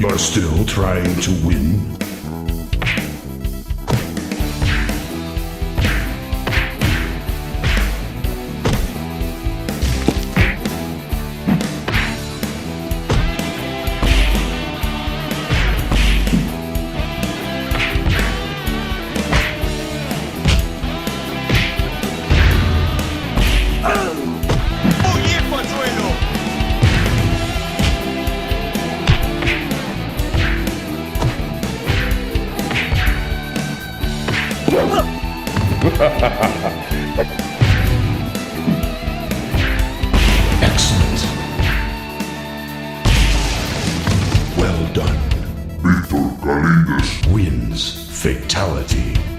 You're still trying to win? Excellent. Well done. Victor Galindez Wins fatality.